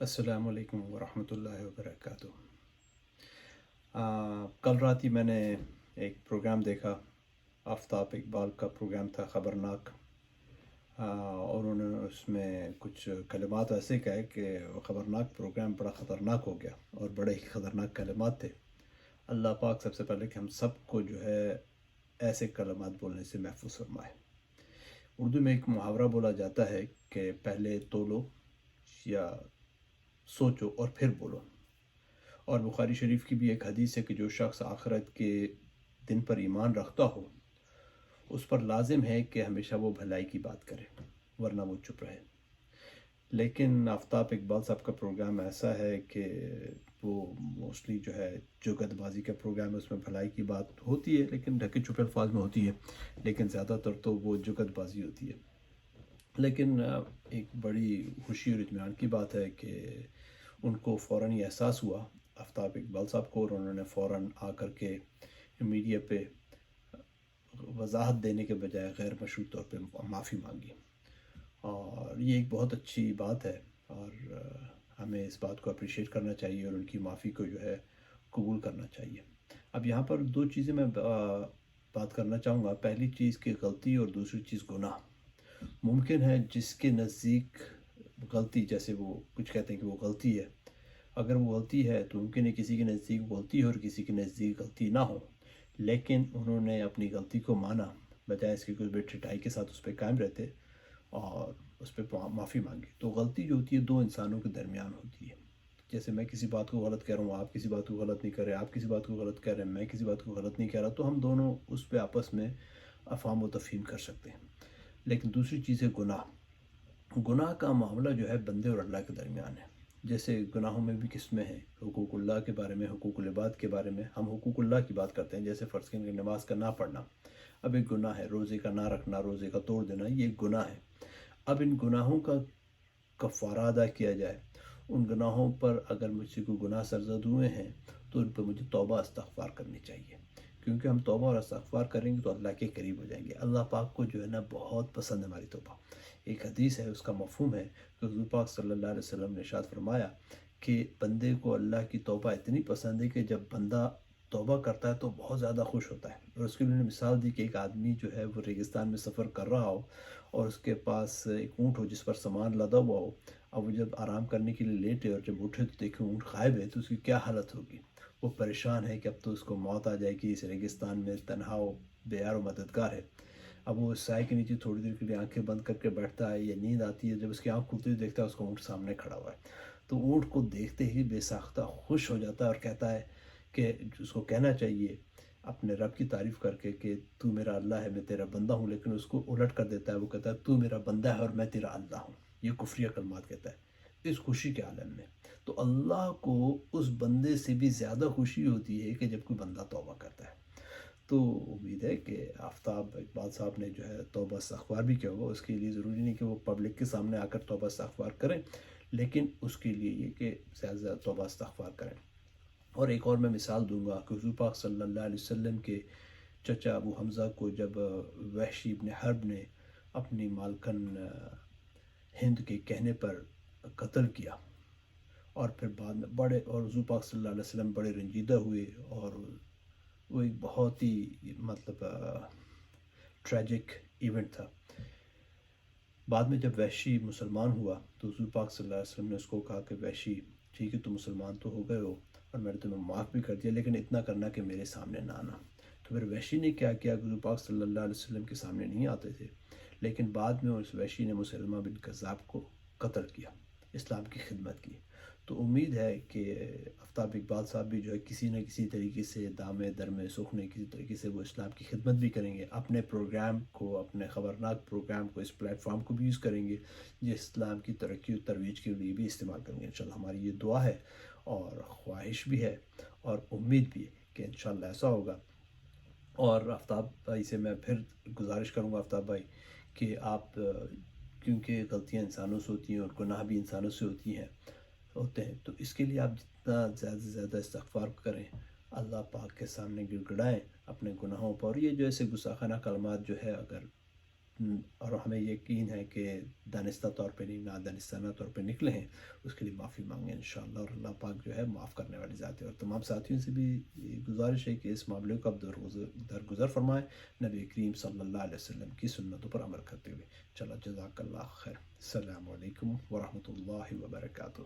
السلام علیکم ورحمۃ اللہ وبرکاتہ۔ کل رات ہی میں نے ایک پروگرام دیکھا، آفتاب اقبال کا پروگرام تھا خبرناک۔ اور انہوں نے اس میں کچھ کلمات ایسے کہے کہ وہ خبرناک پروگرام بڑا خطرناک ہو گیا، اور بڑے ہی خطرناک کلمات تھے۔ اللہ پاک سب سے پہلے کہ ہم سب کو جو ہے ایسے کلمات بولنے سے محفوظ فرمائے۔ اردو میں ایک محاورہ بولا جاتا ہے کہ پہلے تولو یا سوچو اور پھر بولو۔ اور بخاری شریف کی بھی ایک حدیث ہے کہ جو شخص آخرت کے دن پر ایمان رکھتا ہو اس پر لازم ہے کہ ہمیشہ وہ بھلائی کی بات کرے، ورنہ وہ چپ رہے۔ لیکن آفتاب اقبال صاحب کا پروگرام ایسا ہے کہ وہ موسٹلی جو ہے جگت بازی کا پروگرام ہے، اس میں بھلائی کی بات ہوتی ہے لیکن ڈھکے چھپے الفاظ میں ہوتی ہے، لیکن زیادہ تر تو وہ جگت بازی ہوتی ہے۔ لیکن ایک بڑی خوشی اور اطمینان کی بات ہے کہ ان کو فوراً یہ احساس ہوا آفتاب اقبال صاحب کو، اور انہوں نے فوراً آ کر کے میڈیا پہ وضاحت دینے کے بجائے غیر مشروط طور پہ معافی مانگی، اور یہ ایک بہت اچھی بات ہے، اور ہمیں اس بات کو اپریشیٹ کرنا چاہیے اور ان کی معافی کو جو ہے قبول کرنا چاہیے۔ اب یہاں پر دو چیزیں میں بات کرنا چاہوں گا۔ پہلی چیز کہ غلطی، اور دوسری چیز گناہ۔ ممکن ہے جس کے نزدیک غلطی، جیسے وہ کچھ کہتے ہیں کہ وہ غلطی ہے، اگر وہ غلطی ہے تو ممکن ہے کسی کے نزدیک غلطی ہو اور کسی کے نزدیک غلطی نہ ہو، لیکن انہوں نے اپنی غلطی کو مانا، بجائے اس کے کچھ بے ٹھٹائی کے ساتھ اس پہ قائم رہتے اور اس پہ معافی مانگی۔ تو غلطی جو ہوتی ہے دو انسانوں کے درمیان ہوتی ہے۔ جیسے میں کسی بات کو غلط کہہ رہا ہوں، آپ کسی بات کو غلط نہیں کر رہے، آپ کسی بات کو غلط کہہ رہے ہیں، میں کسی بات کو غلط نہیں کہہ رہا، تو ہم دونوں اس پہ آپس میں افہام و تفہیم کر سکتے ہیں۔ لیکن دوسری چیز ہے گناہ۔ گناہ کا معاملہ جو ہے بندے اور اللہ کے درمیان ہے۔ جیسے گناہوں میں بھی قسمیں ہیں، حقوق اللہ کے بارے میں، حقوق العباد کے بارے میں۔ ہم حقوق اللہ کی بات کرتے ہیں، جیسے فرض کریں کہ نماز کا نہ پڑھنا اب ایک گناہ ہے، روزے کا نہ رکھنا، روزے کا توڑ دینا، یہ ایک گناہ ہے۔ اب ان گناہوں کا کفارہ ادا کیا جائے۔ ان گناہوں پر اگر مجھ سے کوئی گناہ سرزد ہوئے ہیں تو ان پہ مجھے توبہ استغفار کرنی چاہیے، کیونکہ ہم توبہ اور استغفار کریں گے تو اللہ کے قریب ہو جائیں گے۔ اللہ پاک کو جو ہے نا بہت پسند ہے ہماری توبہ۔ ایک حدیث ہے، اس کا مفہوم ہے کہ حضور پاک صلی اللہ علیہ وسلم نے ارشاد فرمایا کہ بندے کو اللہ کی توبہ اتنی پسند ہے کہ جب بندہ توبہ کرتا ہے تو بہت زیادہ خوش ہوتا ہے۔ اور اس کے لیے انہوں نے مثال دی کہ ایک آدمی جو ہے وہ ریگستان میں سفر کر رہا ہو اور اس کے پاس ایک اونٹ ہو جس پر سامان لدا ہوا ہو۔ اب وہ جب آرام کرنے کے لیے لیٹے اور جب اٹھے تو دیکھے اونٹ غائب ہے، تو اس کی کیا حالت ہوگی؟ وہ پریشان ہے کہ اب تو اس کو موت آ جائے گی، اس ریگستان میں تنہا و بے یار و مددگار ہے۔ اب وہ سائے کے نیچے تھوڑی دیر کے لیے آنکھیں بند کر کے بیٹھتا ہے، یا نیند آتی ہے، جب اس کی آنکھ کھلتی ہے دیکھتا ہے اس کا اونٹ سامنے کھڑا ہوا ہے، تو اونٹ کو دیکھتے ہی بے ساختہ خوش ہو جاتا ہے اور کہتا ہے کہ اس کو کہنا چاہیے اپنے رب کی تعریف کر کے کہ تو میرا اللہ ہے، میں تیرا بندہ ہوں، لیکن اس کو الٹ کر دیتا ہے، وہ کہتا ہے تو میرا بندہ ہے اور میں تیرا اللہ ہوں۔ یہ کفریہ کلمات کہتا ہے اس خوشی کے عالم میں۔ تو اللہ کو اس بندے سے بھی زیادہ خوشی ہوتی ہے کہ جب کوئی بندہ توبہ کرتا ہے۔ تو امید ہے کہ آفتاب اقبال صاحب نے جو ہے توبہ استغفار بھی کیا ہوگا۔ اس کے لیے ضروری نہیں کہ وہ پبلک کے سامنے آ کر توبہ استغفار کریں، لیکن اس کے لیے یہ کہ زیادہ سے زیادہ توبہ استغفار کریں۔ اور ایک اور میں مثال دوں گا کہ حضور پاک صلی اللہ علیہ وسلم کے چچا ابو حمزہ کو جب وحشی ابن حرب نے اپنی مالکن ہند کے کہنے پر قتل کیا، اور پھر بعد میں بڑے، اور حضور پاک صلی اللہ علیہ وسلم بڑے رنجیدہ ہوئے، اور وہ ایک بہت ہی مطلب ٹریجک ایونٹ تھا۔ بعد میں جب وحشی مسلمان ہوا تو حضور پاک صلی اللہ علیہ وسلم نے اس کو کہا کہ وحشی ٹھیک ہے، تو مسلمان تو ہو گئے ہو اور میں نے تمہیں معاف بھی کر دیا، لیکن اتنا کرنا کہ میرے سامنے نہ آنا۔ تو پھر وحشی نے کیا کیا؟ حضور پاک صلی اللہ علیہ وسلم کے سامنے نہیں آتے تھے، لیکن بعد میں اس وحشی نے مسلمہ بن کذاب کو قتل کیا، اسلام کی خدمت کی۔ تو امید ہے کہ آفتاب اقبال صاحب بھی جو ہے کسی نہ کسی طریقے سے دامے درمے سخنے کسی طریقے سے وہ اسلام کی خدمت بھی کریں گے، اپنے پروگرام کو، اپنے خبرناک پروگرام کو، اس پلیٹ فارم کو بھی یوز کریں گے، جو اسلام کی ترقی و ترویج کے لیے بھی استعمال کریں گے۔ انشاءاللہ ہماری یہ دعا ہے اور خواہش بھی ہے اور امید بھی ہے کہ انشاءاللہ ایسا ہوگا۔ اور آفتاب بھائی سے میں پھر گزارش کروں گا آفتاب بھائی کہ آپ کیونکہ غلطیاں انسانوں سے ہوتی ہیں اور گناہ بھی انسانوں سے ہوتے ہیں، تو اس کے لیے آپ جتنا زیادہ سے زیادہ استغفار کریں، اللہ پاک کے سامنے گڑ گڑائیں اپنے گناہوں پر۔ اور یہ جو ایسے گستاخانہ کلمات جو ہے اگر اور ہمیں یقین ہے کہ دانستہ طور پہ نہیں نادانستانہ طور پہ نکلے ہیں، اس کے لیے معافی مانگیں انشاءاللہ، اور اللہ پاک جو ہے معاف کرنے والی ذات ہے۔ اور تمام ساتھیوں سے بھی گزارش ہے کہ اس معاملے کو اب درگزر فرمائیں نبی کریم صلی اللہ علیہ وسلم کی سنتوں پر عمل کرتے ہوئے۔ چلو جزاک اللہ خیر، السلام علیکم ورحمۃ اللہ وبرکاتہ۔